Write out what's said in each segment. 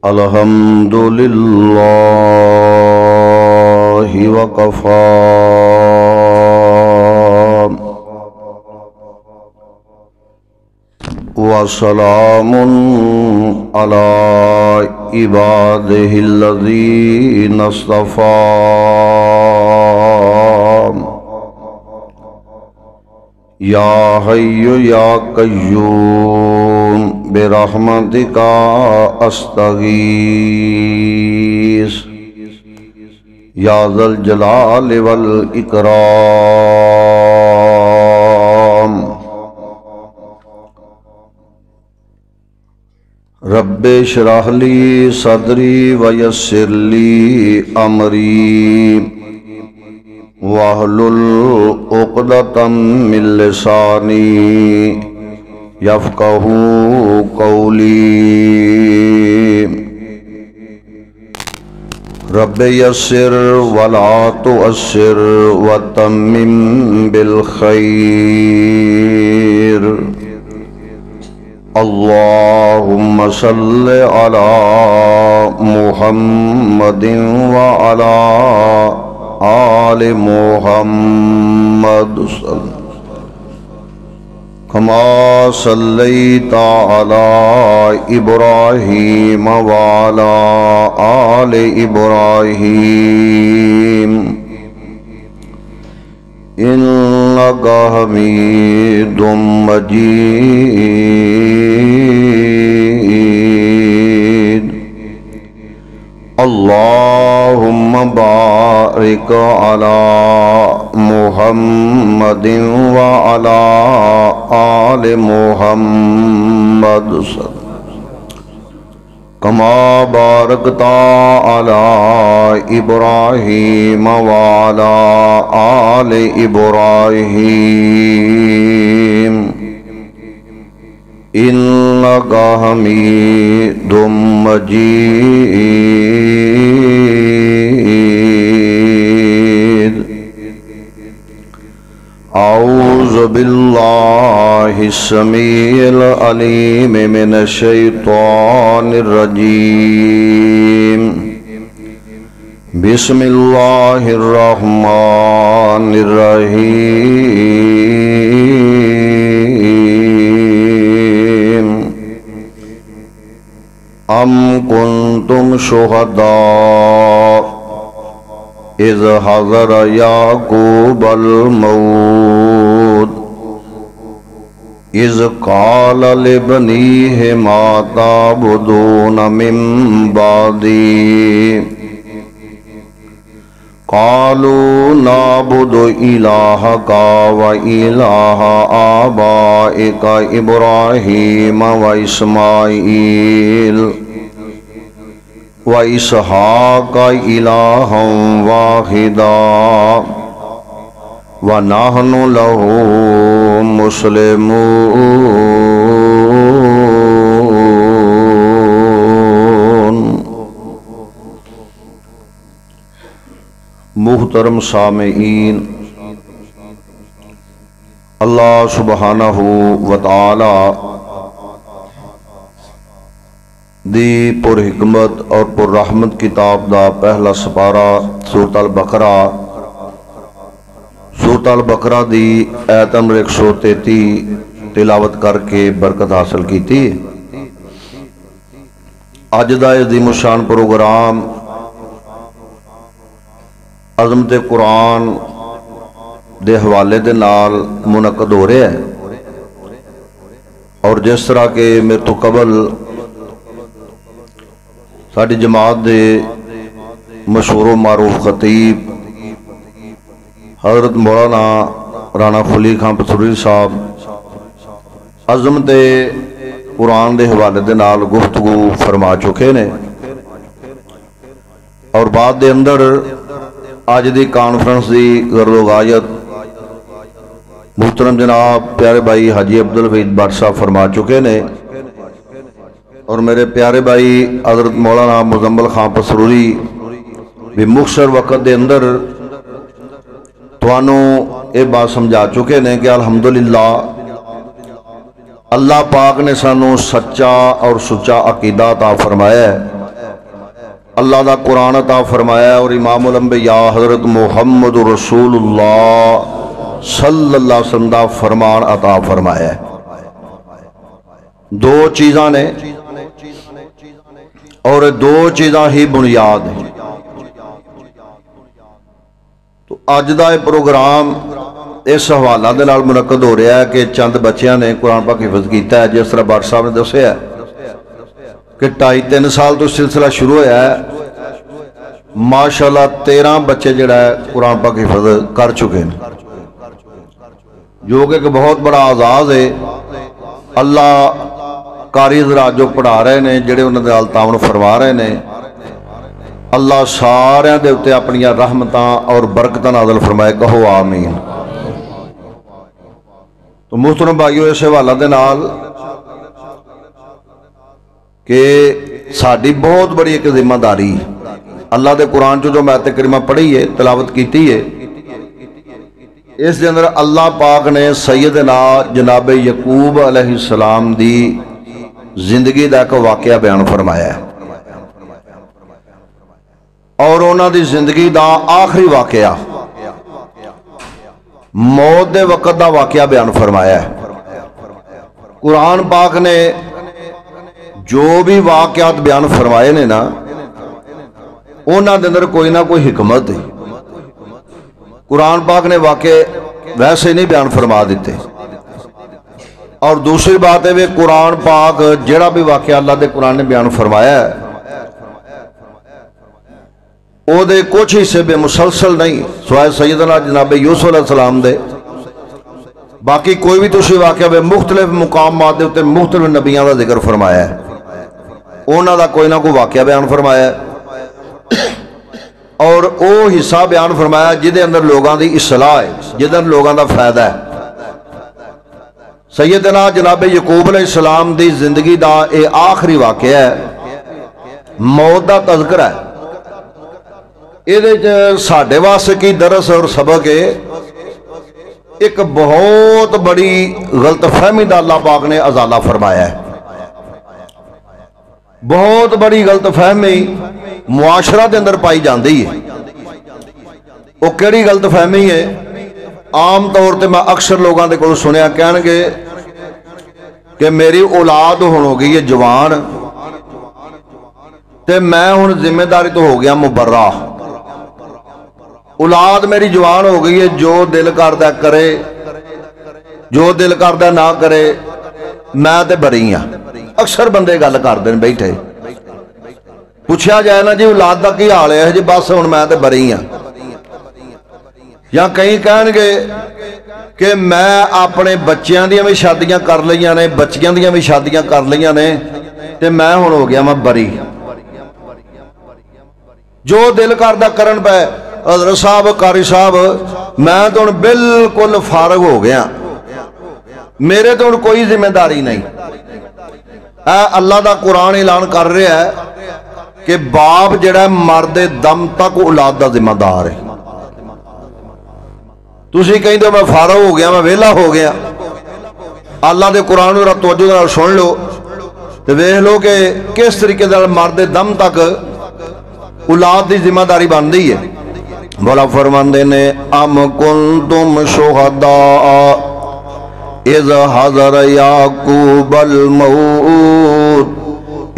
الحمد للہ وکفی وسلام علی عبادہ الذین اصطفی یا حی یا قیوم برحمتک استغیث یا ذا الجلال والاکرام رب اشرح لی صدری ویسر لی امری واحلل عقدۃ من لسانی یفقہوا قولی رب یسر ولا تعسر وتمم بالخیر اللہم صل علی محمد وعلی آل محمد کما صلیت علی ابراہیم وعلی آل ابراہیم انک حمید مجید اللہم بارک علی محمد وعلی آل محمد کما بارکت علی ابراہیم وعلی آل ابراہیم انک حمید مجید اعوذ باللہ السمیع العلیم من الشیطان الرجیم بسم اللہ الرحمن الرحیم ام کنتم شہداء اذ حضر یعقوب الموت اذ قال لبنیہ ما تعبدون من بعدی قالوا نعبد الہک وإلہ آبائک ابراہیم واسماعیل وإسحاق إلہا واحدا ونحن له مسلمون۔ محترم سامعین، اللہ سبحانہ وتعالی دی پر حکمت اور پر رحمت کتاب دا پہلا سپارہ سورۃ البقرہ دی آیت نمبر 133 تلاوت کر کے برکت حاصل کی تھی۔ اج دا عظیم الشان پروگرام عظمت قرآن دے حوالے دے نال منعقد ہو رہا ہے، اور جس طرح کے میرے تو قبل ساڑی جماعت دے مشہور و معروف خطیب حضرت مولانا رانا خلی خان پسروری صاحب عظمت قرآن دے حوالے دے نال گفتگو فرما چکے نے، اور بعد دے اندر آج دی کانفرنس دی غرض و غایت محترم جناب پیارے بھائی حاجی عبدالوحید بٹ صاحب فرما چکے نے، اور میرے پیارے بھائی حضرت مولانا مزمل خان پسروری بھی مختصر وقت دے اندر توانوں اے بات سمجھا چکے نے کہ الحمدللہ اللہ پاک نے سانو سچا اور سچا عقیدہ عطا فرمایا ہے، اللہ دا قرآن عطا فرمایا اور امام الانبیاء حضرت محمد رسولullah صلی اللہ علیہ وسلم دا فرمان عطا فرمایا ہے۔ دو چیزاں نے اور دو چیزاں ہی بنیاد ہیں۔ تو اج دا پروگرام اس حوالہ دے نال منعقد ہو رہا ہے کہ چند بچیاں نے قرآن پاک حفظ کیتا ہے، جس طرح بار صاحب نے دسیا ہے کہ 2.5-3 سال تو سلسلہ شروع ہوا ہے۔ ماشاءاللہ 13 بچے جڑا ہے قرآن پاک حفظ کر چکے ہیں، جو کہ ایک بہت بڑا اعزاز ہے۔ اللہ قاری حضرات جو پڑھا رہے ہیں، جڑے انہوں نے تعاون فرما رہے ہیں، اللہ سارے دے اتے اپنی رحمتاں اور برکتاں نازل فرمائے، کہو آمین۔ تو محترم بھائیو، اس حوالہ دے نال کہ ساڈی بہت بڑی ایک ذمہ داری اللہ دے قرآن جو میں آیت کریمہ پڑھی ہے، تلاوت کیتی ہے، اس دے اندر اللہ پاک نے سیدنا جناب یعقوب علیہ السلام دی زندگی دا ایک واقعہ بیان فرمایا ہے، اور انہاں دی زندگی دا آخری واقعہ موت دے وقت دا واقعہ بیان فرمایا ہے۔ قرآن پاک نے جو بھی واقعات بیان فرمائے نے نا، انہاں دے اندر کوئی نہ کوئی حکمت ہے۔ قرآن پاک نے واقع ویسے نہیں بیان فرما دیتے۔ اور دوسری بات ہے، قرآن پاک جڑا بھی واقعہ اللہ دے قرآن نے بیان فرمایا ہے، او دے کچھ حصے بے مسلسل نہیں، سوائے سیدنا جناب یوسف علیہ السلام دے، باقی کوئی بھی تسی واقعہ بے مختلف مقامات دے اتے مختلف نبیان دا ذکر فرمایا ہے، انہاں دا کوئی نہ کوئی واقعہ بیان فرمایا ہے، اور او حصہ بیان فرمایا جدے اندر لوگاں دی اصلاح ہے، جدے اندر لوگاں دا فائدہ ہے۔ سیدنا جناب یعقوب علیہ السلام دی زندگی دا اے آخری واقعہ ہے، موت دا تذکرہ ہے۔ یہ ساڈے واسطے کی درس اور سبق ہے، ایک بہت بڑی غلط فہمی دا اللہ پاک نے ازالہ فرمایا ہے۔ بہت بڑی غلط فہمی معاشرہ دے اندر پائی جاندی ہے۔ وہ کیڑی غلط فہمی ہے؟ عام طور تے میں اکثر لوگاں دے کول سنیا کہن گے کہ میری اولاد ہو گئی ہے جوان، تے میں ہن ذمہ داری تو ہو گیا مبرہ۔ اولاد میری جوان ہو گئی ہے، جو دل کردہ کرے، جو دل کردہ نہ کرے، میں تے بری ہاں۔ اکثر بندے گل کردے بیٹھے، پوچھا جائے نا جی اولاد دا کی حال ہے جی، بس ہن میں تے بری ہاں۔ یا کئی کہن گے کہ میں اپنے بچیاں دیاں بھی شادیاں کر لیاں نے، بچیاں دیاں بھی شادیاں کر لیاں نے، تے میں ہن ہو گیا میں بری۔ جو دل کردہ کرن پہ حضرت صاحب، قاری صاحب، میں تو بالکل فارغ ہو گیا، میرے تو کوئی ذمہ داری نہیں۔ اے اللہ دا قرآن اعلان کر رہا ہے کہ باپ جڑا مرد دم تک اولاد دا ذمہ دار ہے۔ تسی کہیں تو میں فارغ ہو گیا، میں ویلا ہو گیا، اللہ دے قرآن اور توجہ سن لو تو ویکھ لو کہ کس طریقے سے مرد دم تک اولاد دی ذمہ داری بن دی ہے۔ مولا فرماندے نے ام کنتم شہداء اذ حضر یعقوب الموت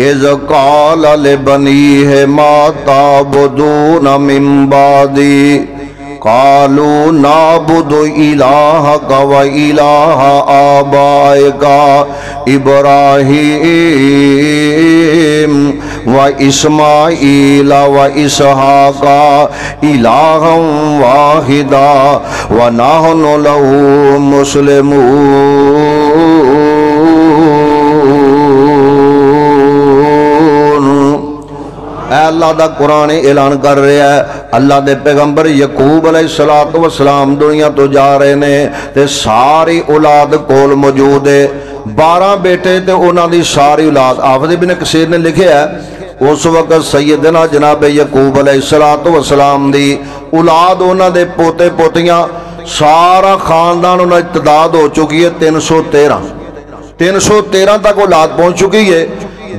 اذ قال لبنیہ ما تعبدون من بعدی قالوا نعبد الہک و الہ آبائک ابراہیم و اسماعیل و اسحاق الہا واحدا و نحن لہ مسلمون۔ اے اللہ دا قرآن اعلان کر رہا ہے، اللہ دے پیغمبر یعقوب علیہ السلام دنیا تو جا رہے نے تے ساری اولاد کول موجود ہے، 12 بیٹے تے انہاں دی ساری اولاد۔ حافظ ابن کثیر نے لکھیا ہے اس وقت سیدنا جناب یعقوب علیہ السلام دی اولاد انہاں دے پوتے پوتیاں سارا خاندان انہاں دی تعداد ہو چکی ہے 313 تک اولاد پہنچ چکی ہے۔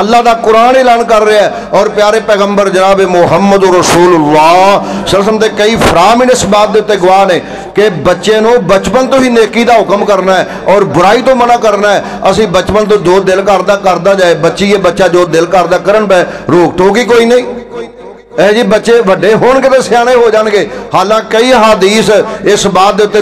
اللہ دا قرآن اعلان کر رہا ہے، اور پیارے پیغمبر جناب محمد رسول اللہ صلی اللہ علیہ وسلم دے کئی فرامین اس بات دے گواہ نے کہ بچے نو بچپن تو ہی نیکی دا حکم کرنا ہے اور برائی تو منع کرنا ہے۔ اسی بچپن تو جو دل کردا جائے، بچی یہ بچہ جو دل کردا کرن پہ، روک ٹوکی کوئی نہیں۔ اے جی بچے وڈے ہون کے تے سیانے ہو جان گے، حالانکہ کئی حدیث اس بات دے تے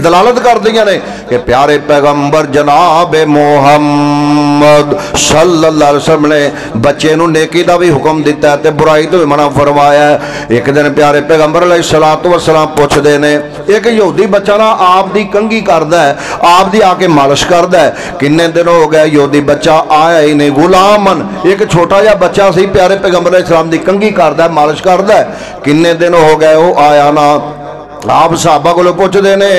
دلالت کر دیاں نے کہ پیارے پیغمبر جناب محمد صلی اللہ علیہ وسلم نے بچے نو نیکی دا بھی حکم دیتا ہے تے برائی تو بھی منع فرمایا ہے۔ ایک دن پیارے پیغمبر علیہ الصلوۃ والسلام پوچھ دے نے، ایک یہودی بچہ نا آپ دی کنگھی کردا ہے، آپ دی آ کے مالش کردا ہے، کنے دن ہو گئے یہودی بچہ آیا ہی نہیں، غلامن ایک چھوٹا جا بچہ سی، پیارے پیغمبر علیہ السلام دی کنگھی کردا ہے، مالش کردا ہے، کنے دن ہو گئے وہ آیا نا۔ آپ صحابہ کو پوچھ دے نے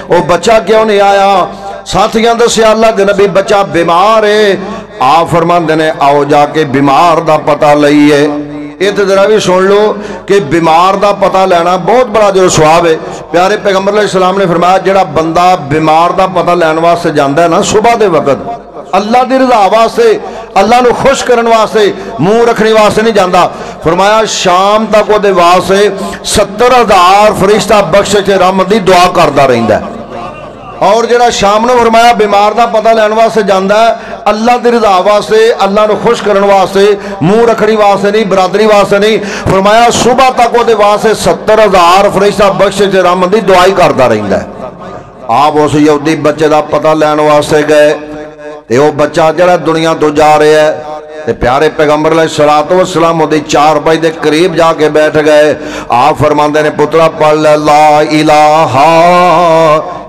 وہ بچہ کیوں نہیں آیا؟ ساتھیاں دسیا اللہ دے نبی بچہ بیمار ہے۔ آپ فرماندے نے آؤ جا کے بیمار دا پتہ لئیے۔ یہ ذرا بھی سن لو کہ بیمار دا پتہ لینا بہت بڑا جو ثواب ہے۔ پیارے پیغمبر علیہ السلام نے فرمایا جڑا بندہ بیمار دا پتہ لینے واسطے جاندا ہے نا صبح دے وقت، اللہ دی رضا واسطے، اللہ نو خوش کرن واسطے، منہ رکھنے واسطے نہیں جاندا، فرمایا شام تک وہ دے واسطے 70,000 فرشتہ بخشش رحمت دی دعا کردا رہندا ہے۔ اور جڑا شام نے فرمایا بیمار دا پتہ لین واسطے جاندا ہے، اللہ دی رضا واسطے، اللہ نو خوش کرن واسطے، منہ رکھنی واسطے نہیں، برادری واسطے نہیں، فرمایا صبح تک وہ دے واسطے 70,000 فرشتہ بخشش رحمت دی دعائی کردا رہندا ہے۔ آپ اس یہودی بچے دا پتہ لین واسطے گئے تے وہ بچہ جڑا دنیا تو جا رہا ہے تے پیارے پیغمبر علیہ الصلوۃ والسلام وہ چار پائی دے قریب جا کے بیٹھ گئے۔ آپ فرماندے نے پترا پڑھ لے لا الہ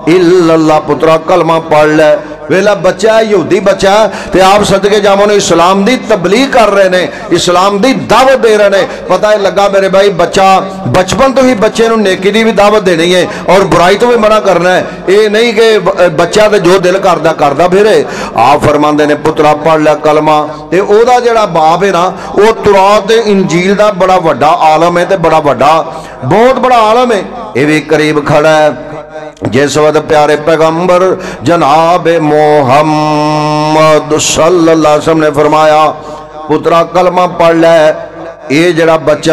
الا اللہ، پترا کلمہ پڑھ لے۔ ویلا بچہ ہے، یہودی بچہ ہے، تے آپ صدقے جاموں نے اسلام دی تبلیغ کر رہے نے، اسلام دی دعوت دے رہے نے۔ پتہ ہے لگا میرے بھائی بچہ بچپن تو ہی بچے نو نیکی دی بھی دعوت دینی ہے اور برائی تو بھی منع کرنا ہے، اے نہیں کہ بچہ تے جو دل کردا پھرے۔ آپ فرماندے نے پترا پڑھ لے کلمہ، تے او دا جڑا باپ ہے نا وہ تورات تے انجیل دا بڑا وڈا عالم ہے تے بڑا وڈا بہت بڑا عالم ہے، اے بھی قریب کھڑا ہے۔ جس وقت پیارے پیغمبر جناب محمد صلی اللہ علیہ وسلم نے فرمایا پترا کلمہ پڑھ لے، یہ جڑا بچہ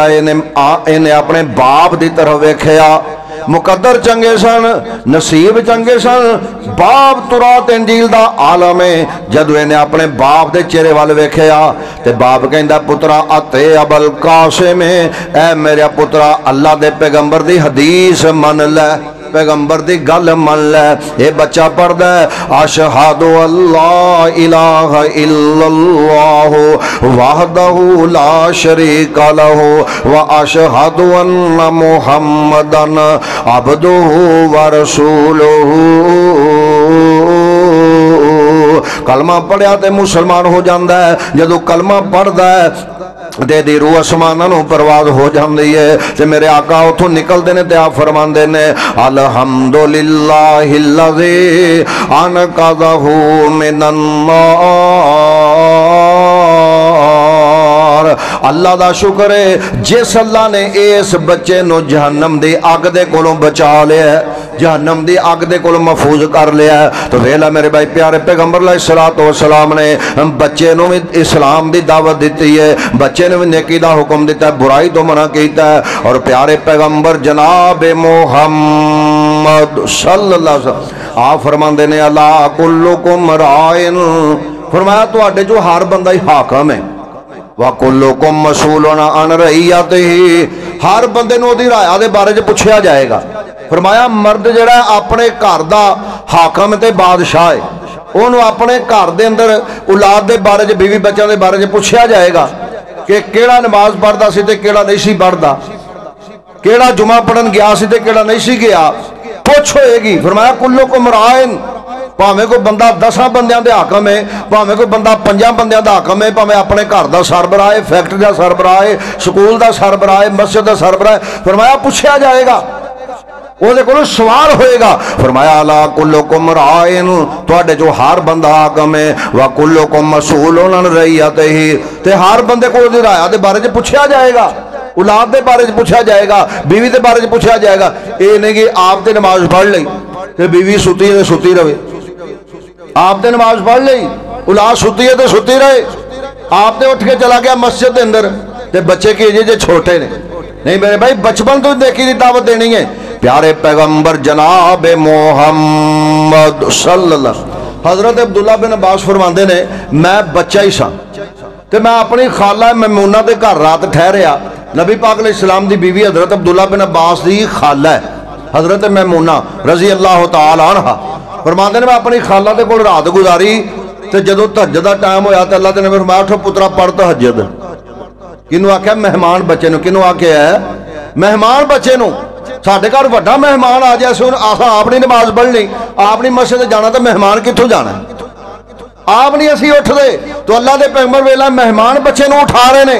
انہیں اپنے باپ دی طرف ویکھیا، مقدر چنگے سن، نصیب چنگے سن، باپ تورات انجیل دا عالم ہے۔ جدو انہیں اپنے باپ دے چہرے وال ویکھیا تے باپ کہندا پترا اتے ابل قاسم، اے میرا پترا اللہ دے پیغمبر دی حدیث من لے، پیغمبر دی گل من لے۔ اے بچہ پڑھدا ہے اشہد اللہ الہ الا اللہ وحدہ لا شریک لہ واشہد ان محمدا عبدہ ورسولہ۔ کلمہ پڑھیا تے مسلمان ہو جاندا ہے، جدو کلمہ پڑھدا ہے دے دی روح اسمانہ نو پرواز ہو جاندی ہے تے میرے آقا اتھوں نکل دینے تے آپ فرماندے نے الحمدللہ الذی انقذہ من النار۔ اللہ دا شکر ہے جس اللہ نے اس بچے نو جہنم دی اگ دے کولوں بچا لیا ہے، جہنم دی اگ دے کولوں محفوظ کر لیا ہے۔ تو ویلا میرے بھائی پیارے پیغمبر علیہ الصلوۃ والسلام نے بچے نو اسلام دی دعوت دیتی ہے، بچے نے نیکی دا حکم دیتا ہے، برائی تو منع کیتا ہے، اور پیارے پیغمبر جناب محمد صلی اللہ علیہ وسلم آپ فرماندے نے الا کلکم رائن، فرمایا تواڈے جو ہر بندہ ہی حاکم ہے، وَكُلُّكُمْ مَسْئُولٌ عَنْ رَعِيَّتِهِ، ہر بندے نو دی رعایا دے بارے چ پوچھیا جائے گا۔ فرمایا مرد جڑا اپنے گھر دا حاکم تے بادشاہ ہے، انہوں اپنے گھر دے اندر اولاد دے بارے چ بیوی بچوں دے بارے چ پوچھیا جائے گا کہ کیڑا نماز پڑھدا سی تے کیڑا نہیں سی پڑھدا، کیڑا جمعہ پڑھن گیا سی تے کیڑا نہیں سی گیا، پوچھ ہوئے گی۔ فرمایا کلکم رائن، پاویں کوئی بندہ 10 بندیاں دے حاکم ہے، پاویں کوئی بندہ 5 بندیاں دا حاکم ہے، پاویں اپنے گھر دا سربراہ ہے، فیکٹری دا سربراہ ہے، سکول دا سربراہ ہے، مسجد دا سربراہ ہے، فرمایا پوچھیا جائے گا، وہ دے کولوں سوال ہوئے گا۔ فرمایا الا کلکم رائن، تواڈے جو ہر بندہ حاکم ہے، وکلکم مسئول عن رعیتہ، تے ہر بندے کو دی رعایا دے بارے چ پوچھیا جائے گا، اولاد دے بارے چ پوچھا جائے گا، بیوی دے بارے چ پوچھا جائے گا۔ اے نہیں کہ آپ تے نماز پڑھ لئی تے بیوی ستی رہے، آپ تے نماز پڑھ لئی اولاد ستی ہے تے ستی رہے، آپ نے اٹھ کے چلا گیا مسجد کے اندر تے بچے کی جی چھوٹے نے نہیں میرے بھائی بچپن تو دیکھی دی دعوت دینی ہے پیارے پیغمبر جناب محمد صلی اللہ حضرت عبداللہ بن عباس فرماندے نے میں بچہ ہی سا تے میں اپنی خالہ میمونہ دے گھر رات ٹھہریا نبی پاک علیہ السلام دی بیوی حضرت عبداللہ بن عباس دی خالہ ہے حضرت میمونہ رضی اللہ تعالی عنہ فرماندے نے میں اپنی خالہ دے کول رات گزاری تے جدوں تہجد دا ٹائم ہویا تے اللہ دے نبی فرمایا اٹھو پترا پڑھ تہجد کنوں آکھیا مہمان بچے نو کنوں آکھیا ہے مہمان بچے نو ساڈے گھر وڈا مہمان آ جائے سن آپ نے نماز پڑھنی آپ نے مسجد جانا تو مہمان کتھوں جانا آپ نہیں اسی اٹھ دے تو اللہ دے پیغمبر ویلا مہمان بچے نو اٹھا رہے نے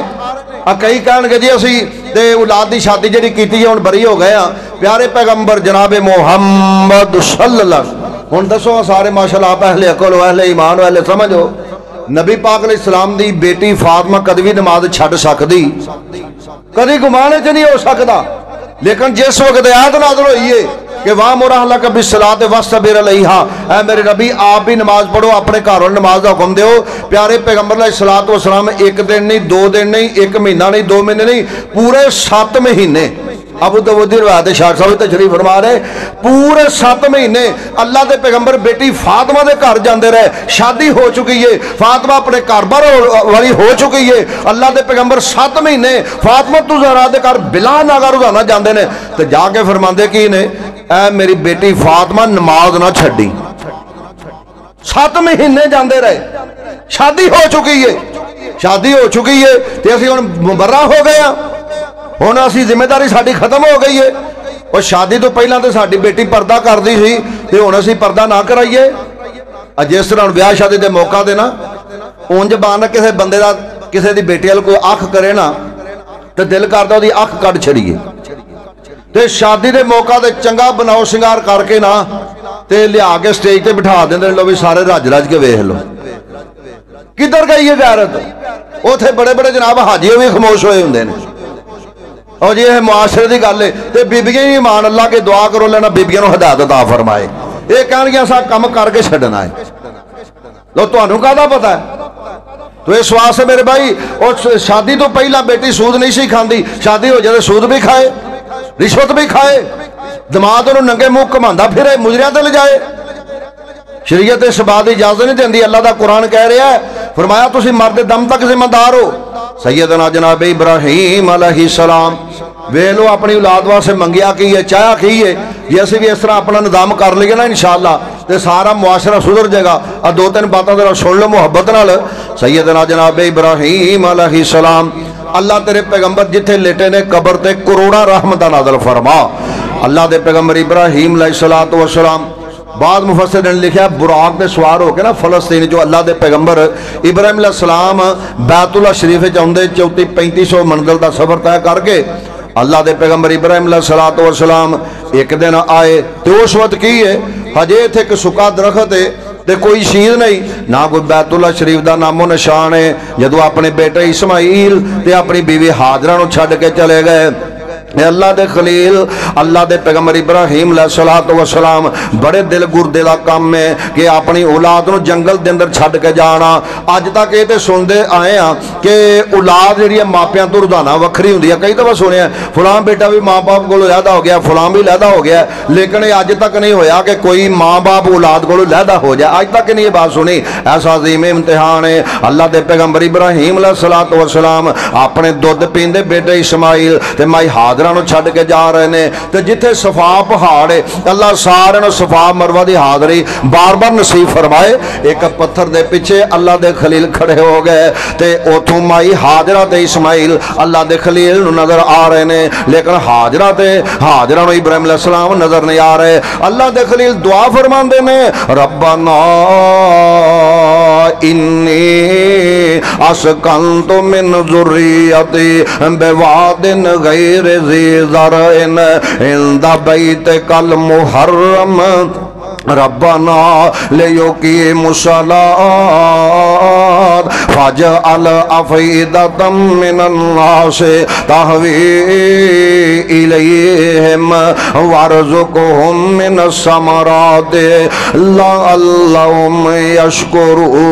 کئی کہن گے جی اسی تے اولاد دی شادی جڑی کیتی ہے ہن بری ہو گئے ہاں پیارے پیغمبر جناب محمد صلی اللہ ہن دسو سارے ماشاءاللہ آپ اہل عقل ہو اہل ایمان ہو اہل سمجھ ہو نبی پاک علیہ السلام دی بیٹی فاطمہ کدی بھی نماز چھڈ سکدی کدی گمان وچ نہیں ہو سکدا لیکن جس وقت آیت نازل ہوئی ہے کہ وَأْمُرْ أَهْلَكَ بِالصَّلَاةِ وَاصْطَبِرْ عَلَيْهَا اے میرے نبی آپ بھی نماز پڑھو اپنے گھر والوں نماز دا حکم دیو پیارے پیغمبر علیہ الصلوۃ والسلام ایک دن نہیں دو دن نہیں ایک مہینہ نہیں دو مہینے نہیں پورے 7 مہینے ابو داؤد دی روایت شاہ صاحب تشریف فرما رہے پورے 7 مہینے اللہ دے پیغمبر بیٹی فاطمہ دے گھر جاندے رہے شادی ہو چکی ہے فاطمہ اپنے گھر بار والی ہو چکی ہے اللہ دے پیغمبر 7 مہینے فاطمہ تو زہرا دے گھر بلا ناگا روزانہ جاندے نے تے جا کے فرماندے کی نے اے میری بیٹی فاطمہ نماز نہ چھڈی 7 مہینے جاندے رہے شادی ہو چکی ہے تے اسی ہن مبرہ ہو گئے ہاں ہن اسی ذمہ داری ساڈی ختم ہو گئی ہے اور شادی تو پہلا تے ساڈی بیٹی پردہ کردی سی تے ہن اسی پردہ نہ کرائیے جس طرح بیاہ شادی دے موقع دے نا اونج بان کسے بندے دا کسے دی بیٹی ال کوئی اکھ کرے نا تے دل کردا اودی اکھ کڈ چھڑیے تے شادی دے موقع تے چنگا بناؤ سنگار کر کے نا تے لیا کے سٹیج تے بٹھا دیندے لو بھی سارے رج رج کے ویکھ لو کدھر گئی ہے غیرت اوتھے بڑے بڑے جناب حاجی بھی خاموش ہوئے ہوندے نے اور یہ معاشرے دی گل ہے تے بیبیاں ہی ایمان اللہ کے دعا کرو لینا بیبیاں نو ہدایت عطا فرمائے یہ کہن گے اساں کم کر کے چھڈنا ہے لو تانوں کہدا پتہ ہے تو اس واسطے میرے بھائی اور شادی تو پہلا بیٹی سود نہیں سی کھاندی شادی ہو جائے سود بھی کھائے رشوت بھی کھائے دماد انہوں ننگے منہ کماندا پھرے مجریاں تے لے جائے شریعت اس بات اجازت نہیں دیندی اللہ دا قرآن کہہ رہا ہے فرمایا تسی مرد دم تک ذمہ دار ہو سیدنا جناب ابراہیم علیہ السلام ویلو اپنی اولاد واسطے منگیا کی ہے چاہیا کی ہے یہ اسی بھی اس طرح اپنا نظام کر لئے نا انشاءاللہ تے سارا معاشرہ سدھر جائے گا اور 2-3 باتوں ذرا سن لو محبت نال سیدنا جناب ابراہیم علیہ السلام اللہ تیرے پیغمبر جتھے لیٹے نے قبر تے کروڑا رحمتہ نازل فرما اللہ دے پیغمبر ابراہیم علیہ السلام بعد مفسر نے لکھا براق دے سوار ہو کے نا فلسطین جو اللہ دے پیغمبر ابراہیم علیہ السلام بیت اللہ شریف چاہندے 3400-3500 منزل دا سفر طے کر کے اللہ دے پیغمبر ابراہیم علیہ السلام ایک دن آئے تو اس وقت کی ہے ہجے تھے کہ سکا درخت ہے تے کوئی شیر نہیں نہ کوئی بیت اللہ شریف دا نام و نشان ہے جدو اپنے بیٹے اسماعیل تے اپنی بیوی ہاجرہ نو چھڑ کے چلے گئے اے اللہ دے خلیل اللہ دے پیغمبر ابراہیم علیہ السلام بڑے دل گردے دا کام ہے کہ اپنی اولاد نو جنگل دے اندر چھڈ کے جانا اج تک یہ تے سندے آئے ہاں کہ اولاد جڑی ہے ماپیاں تو روزانہ وکھری ہوندی ہے کئی دفعہ سنیا فلاں بیٹا بھی ماں باپ کولوں علیحدہ ہو گیا فلاں بھی علیحدہ ہو گیا لیکن یہ اج تک نہیں ہویا کہ کوئی ماں باپ اولاد کولوں علیحدہ ہو جائے اج تک نہیں یہ بات سنی ایسا عظیم امتحان ہے اللہ دے پیغمبر ابراہیم علیہ السلام اپنے دودھ پیندے بیٹے اسماعیل تے مائی نو چھڑ کے جا رہے نے تے جتھے صفا پہاڑ ہے اللہ سارے نو صفا مروہ دی حاضری بار بار نصیب فرمائے ایک پتھر دے پیچھے اللہ دے خلیل کھڑے ہو گئے تے اوتھوں مائی ہاجرہ تے اسماعیل اللہ دے خلیل نو نظر آ رہے نے لیکن ہاجرہ نو ابراہیم علیہ السلام نظر نہیں آ رہے اللہ دے خلیل دعا فرماندے نے ربنا انی اسکنت من ذریتی بواد غیر ذی زرعن عند بیتک المحرم ربنا لیقیموا الصلاۃ فاجعل افئدۃ من الناس تہوی الیہم وارزقہم من الثمرات لعلہم یشکرون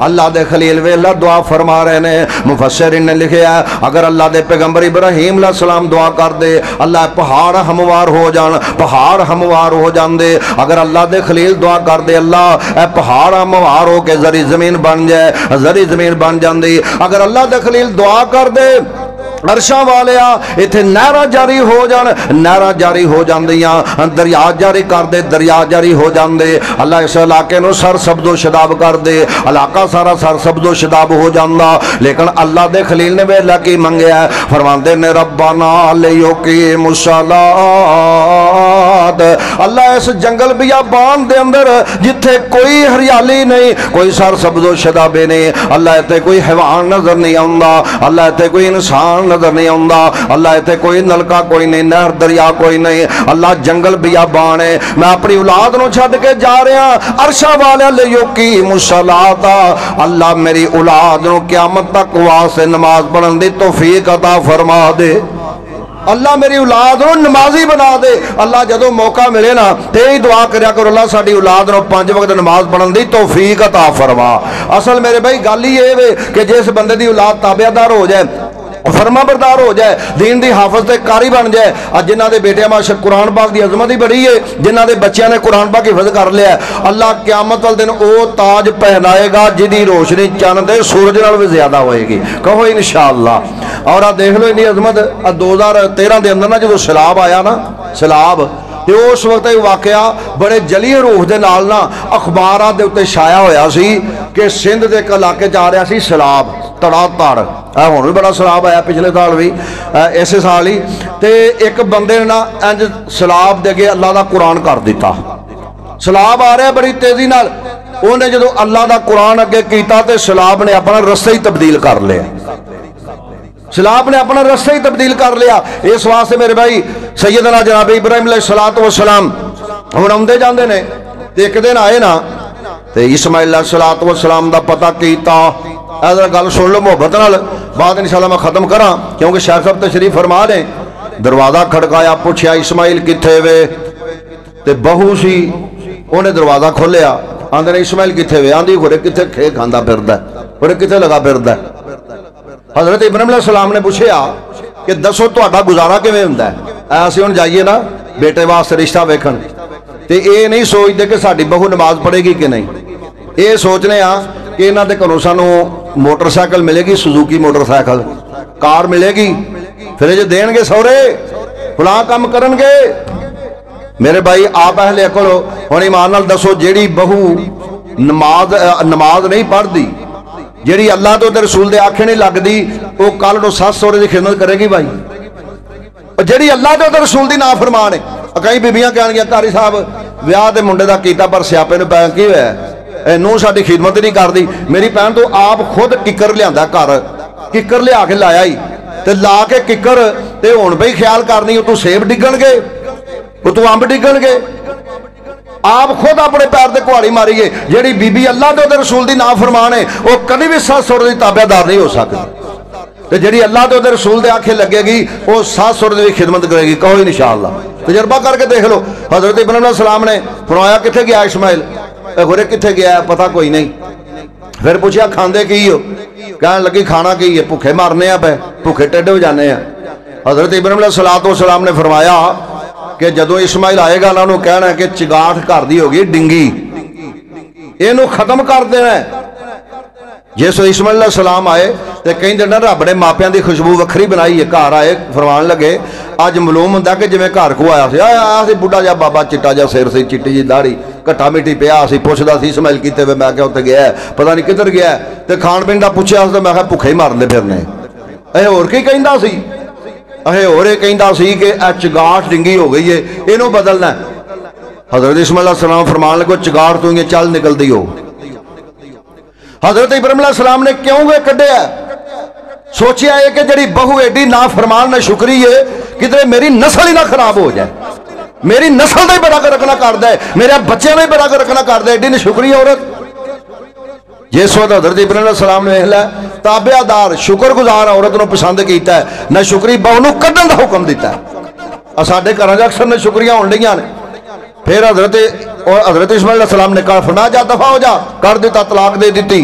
اللہ دے خلیل ویلا دعا فرما رہے نے. مفسرین نے لکھیا ہے اگر اللہ دے پیغمبر ابراہیم علیہ السلام دعا کر دے اللہ پہاڑ ہموار ہو جان, پہاڑ ہموار ہو جان دے. اگر اللہ دے خلیل دعا کر دے اللہ اے پہاڑ ہموار ہو کے زری زمین بن جائے, زری زمین بن جاندی. اگر اللہ دے خلیل دعا کر دے عرشاں والیا ایتھے نہراں جاری ہو جان, نہراں جاری ہو جاندیاں, دریا جاری کر دے, دریا جاری ہو جاندے. اللہ اس علاقے نو سر سبز و شداب کر دے, علاقہ سارا سر سبز و شداب ہو جاندا. لیکن اللہ دے خلیل نے ویلا کی منگیا, فرماندے نے ربنا لیقیم الصلاۃ. اللہ اس جنگل بیابان دے اندر جتھے کوئی ہریالی نہیں, کوئی سر سبز و شدابے نہیں, اللہ ایتھے کوئی حیوان نظر نہیں آندا, اللہ ایتھے کوئی انسان نظر نہیں آندا, اللہ ایتھے کوئی نلکا کوئی نہیں, نہر دریا کوئی نہیں. اللہ جنگل بیابان ہے. میں اپنی اولاد نو چھڈ کے جا رہا عرشاں والے لیقیم الصلاۃ. اللہ میری اولاد نو قیامت تک واسطے نماز پڑھن دی توفیق عطا فرما دے. اللہ میری اولاد نو نمازی بنا دے. اللہ جدو موقع ملے نا تے ہی دعا کریا کرو اللہ ساڈی اولاد نو 5 وقت نماز پڑھن دی توفیق عطا فرما. اصل میرے بھائی گل ہی اے وے کہ جس بندے دی اولاد تابعدار ہو جائے, فرما بردار ہو جائے, دین دی حافظ تے قاری بن جائے. جنہ دے بیٹے ماشاء قرآن پاک دی عظمت ہی بڑی ہے, جنہ دے بچیاں نے قرآن پاک حفظ کر لیا, اللہ قیامت والے دن او تاج پہنائے گا جدی روشنی چند دے سورج نال بھی زیادہ ہوئے گی. کہو انشاءاللہ. اور دیکھ لو انی عظمت 2013 دے اندر نا جدو سیلاب آیا نا, سیلاب تے اس وقت واقعہ بڑے جلی روح دے نال نا اخبارات دے اوتے شائع ہویا سی کہ سندھ دے ایک علاقے جا رہا سی سیلاب تڑا تڑ. ہن بھی بڑا سیلاب آیا پچھلے سال بھی, ایسے سال ہی. تے ایک بندے نے نا انج سیلاب دے کے اللہ دا قرآن کر دیتا. سیلاب آ رہا بڑی تیزی نال, انہیں جدو اللہ دا قرآن اگے کیتا تے سیلاب نے اپنا رستہ ہی تبدیل کر لیا. سیلاب نے اپنا رستہ ہی تبدیل کر لیا. اس واسطے میرے بھائی سیدنا جناب ابراہیم علیہ السلام ہن آندے جاندے نے تے ایک دن آئے نا تے اسماعیل علیہ السلام دا پتہ کیتا. ادھر گل سن لو محبت نال, بعد انشاءاللہ میں ختم کراں کیونکہ شیخ صاحب تشریف فرما دیں. دروازہ کھڑکایا, پوچھیا اسماعیل کتھے وے, تے بہو سی انہیں دروازہ کھولیا. آندے نے اسماعیل کتھے وے, آندی گھرے کتھے کھے کھاندا پھردا ہے, گھرے کتھے لگا پھردا ہے. حضرت ابراہیم علیہ السلام نے پوچھیا کہ دسو تہاڈا گزارا کیویں ہوندا ہے. اسی ہن جائیے نا بیٹے واسطے رشتہ ویکھن تے اے نہیں سوچدے کہ ساڈی بہو نماز پڑھے گی کہ نہیں. اے سوچنے ہاں کہ انہاں دے گھروں سانوں موٹر سائیکل ملے گی, سزوکی موٹر سائیکل, کار ملے گی, پھر جو دین گے سورے فلاں کام کرن گے. میرے بھائی آپ اہل عقل ہو, ہن ایمان نال دسو جیڑی بہو نماز نہیں پڑھدی, جیڑی اللہ تو تے رسول دے آنکھیں نہیں لگدی, وہ کل نو سس سورے دی خدمت کرے گی بھائی. جیڑی اللہ تو تے رسول دی نافرمان ہے. کئی بیبیاں کہن گیا قاری صاحب ویاہ تے منڈے دا کیتا پر سیاپے نو پے کی ہویا نو ساڈی خدمت نہیں کردی. میری بہن تو آپ خود ککر لیا گھر, ککر لیا کے لایا ہی تے لا کے ککر تے ہن بھئی خیال کرنی تو سیب ڈگن گے, تو امب ڈگن گے. آپ خود اپنے پیر تے کہاڑی ماریے. جیڑی بی بی اللہ تے رسول دی نافرمان ہے وہ کبھی بھی سس سور دی تابعدار نہیں ہو سکتی. تے جیڑی اللہ تے رسول دے آنکھیں لگے گی وہ سس سور دی خدمت کرے گی. کہو انشاءاللہ. تجربہ کر کے دیکھ لو. حضرت ابراہیم علیہ السلام نے فرمایا کتھے گیا اسماعیل, گھرے کتھے گیا ہے پتہ کوئی نہیں. پھر پوچھیا کھاندے کی ہو, کہنے لگی کھانا کی ہے, بھوکے مرنے پے, بھوکے ٹیڈے ہو جانے ہیں. حضرت ابراہیم علیہ السلام نے فرمایا کہ جدو اسماعیل آئے گا نا انہوں کہنا ہے کہ چگاٹھ کر دی ہوگی ڈنگی, اینو ختم کر دینا ہے. جس اسماعیل علیہ السلام آئے تے کہیں دینا رب نے ماپیاں دی خوشبو وکھری بنائی ہے. گھر آئے فرمان لگے اج معلوم ہوندا کہ جویں گھر کو آیا سی بڈھا جا بابا چٹا جا سر سی, چٹی جی داڑھی, کٹھا مٹی پیا سی, پوچھدا سی اسماعیل کیتے وے, میں کہ اوتے گیا ہے پتہ نہیں کدھر گیا ہے. تے کھان پین دا پوچھیا تے میں کہ بھوکے ہی مرنے پھرنے. اے ہور کی کہندا سی, اے ہور اے کہندا سی کہ اے چگاٹھ ڈنگی ہو گئی ہے, اینو بدلنا ہے. حضرت اسماعیل علیہ السلام فرمان لگے چگاٹھ تو یہ چل نکل دی ہو. حضرت ابراہیم علیہ السلام نے کیوں گے کڈیا ہے, سوچیا ہے کہ جڑی بہو ایڈی نافرمان نہ شکری ہے کدھر میری نسل ہی نہ خراب ہو جائے, میری نسل دا ہی بڑا کر رکھنا کر دے, میرے بچے نے بڑا کر رکھنا کر دے. ایڈی نہ شکری عورت. جس وقت حضرت ابراہیم علیہ السلام نے اہل تابع دار شکر گزار عورت نو پسند کیتا ہے, نہ شکری بہو نو کڈن دا حکم دیتا ہے. ساڈے گھراں وچ اکثر نہ شکریاں ہون ڈیاں نے. پھر حضرت اسماعیل علیہ السلام نے کہا فرمایا جا دفع ہو جا, کر دیتا, طلاق دے دیتی.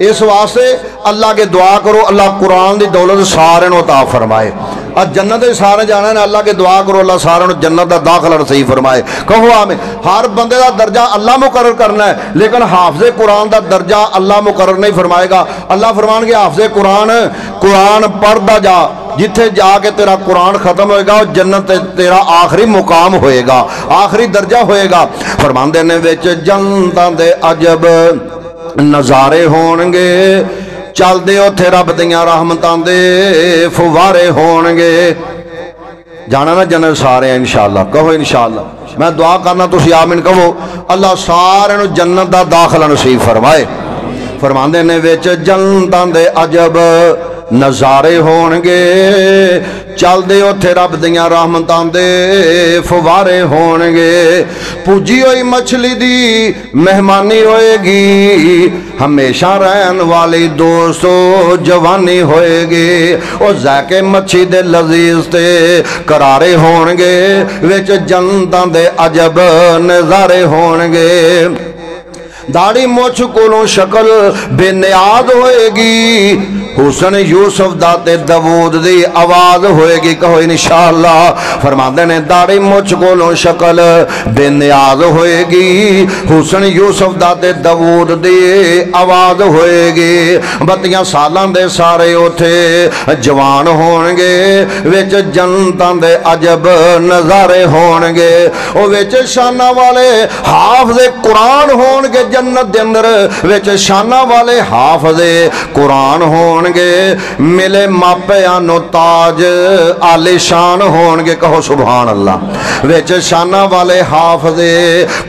اس واسطے اللہ کے دعا کرو اللہ قرآن دی دولت سارے نو عطا فرمائے اور جنت سارے جانا ہے اللہ کے دعا کرو اللہ سارے نو جنت دا داخلہ نصیب فرمائے کہو آمین ہر بندے دا درجہ اللہ مقرر کرنا ہے لیکن حافظ قرآن دا درجہ اللہ مقرر نہیں فرمائے گا اللہ فرمان کے حافظ قرآن پڑھدا جا جتھے جا کے تیرا قرآن ختم ہوئے گا اور جنت تیرا آخری مقام ہوئے گا آخری درجہ ہوئے گا فرماندے نے وچ جنتاں دے عجب نظارے ہونگے چل دے اوتھے رب دیاں رحمتاں دے فوارے ہونگے جانا نا جنت سارے ہیں انشاءاللہ کہو انشاءاللہ میں دعا کرنا تسی آمین کہو اللہ سارے نو جنت دا داخلہ نصیب فرمائے فرماندے نے وچ جنتاں دے عجب نظارے ہونگے چل دے اوتھے رب دیاں رحمتاں دے فوارے ہونگے پوجی ہوئی مچھلی دی مہمانی ہوئے گی ہمیشہ رہن والی دوستو جوانی ہوئے گی او ذائقے مچھی دے لذیذ تے قرارے ہونگے وچ جنتاں دے عجب نظارے ہونگے داڑھی مچھ کولوں شکل بے نیاد ہوئے گی حسن یوسف داتے داود دی آواز ہوئے گی کہو انشاءاللہ فرماندے نے داڑھی مچھ کولوں شکل بے نیاد ہوئے گی حسن یوسف داتے داود دی آواز ہوئے گی بتیاں سالان دے سارے اوتھے جوان ہونگے وچ جنتاں دے عجب نظارے ہونگے او وچ شانہ والے حافظ قرآن ہونگے جنت دے اندر وچ شانہ والے حافظ قرآن ہونگے ملے ماپیانو تاج عالی شان ہونگے کہو سبحان اللہ وچ شانہ والے حافظ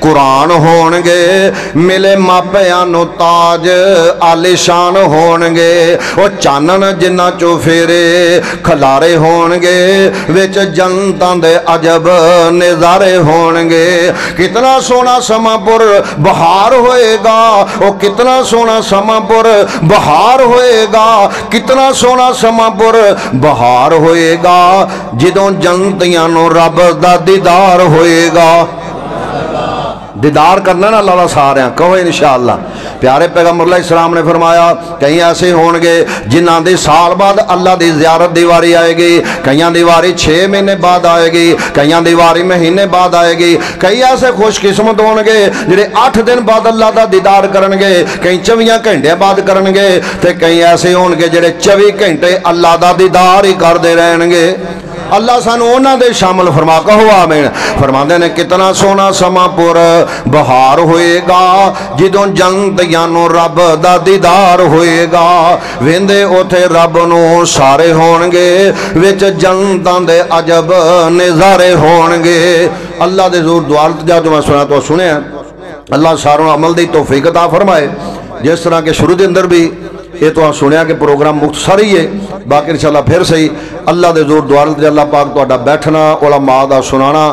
قرآن ہونگے ملے ماپیانو تاج عالی شان ہونگے او چانن جنہ چو پھیرے کھلارے ہونگے وچ جنتاں دے عجب نظارے ہونگے کتنا سونا سما پر بہار ہوئے گا او کتنا سونا سما پر بہار ہوئے گا کتنا سونا سما پر بہار ہوئے گا جدوں جنتیاں نو رب دا دیدار ہوئے گا دیدار کرنا نا اللہ سارے ہیں کہو انشاءاللہ پیارے پیغمبر علیہ السلام نے فرمایا کہیں ایسے ہونگے جنہاں دی سال بعد اللہ دی زیارت دیواری آئے گی کہیں دیواری 6 مہینے بعد آئے گی کہیں دیواری مہینے بعد آئے گی کہیں ایسے خوش قسمت ہونگے جنہیں 8 دن بعد اللہ دا دیدار کرنگے کہیں 24 گھنٹے بعد کرنگے تے کہیں ایسے ہونگے جنہیں 24 گھنٹے اللہ دا دیدار ہی کر دے رہنگے اللہ سانو اونا دے شامل فرما کہو آمین فرماندے نے کتنا سونا سما پر بہار ہوئے گا جدوں جنتیانو رب دا دیدار ہوئے گا ویندے اوتھے رب نو سارے ہونگے وچ جنتاں دے عجب نظارے ہونگے اللہ دے زور دوالت جا جو میں سنا تو سنے ہیں اللہ ساروں عمل دی توفیق عطا فرمائے جس طرح کے شروع دے اندر بھی یہ تو ہاں سنیا کہ پروگرام مختصر ہی ہے باقی انشاءاللہ پھر صحیح اللہ دے زور دوالت اللہ پاک تو بیٹھنا علماء دا سنانا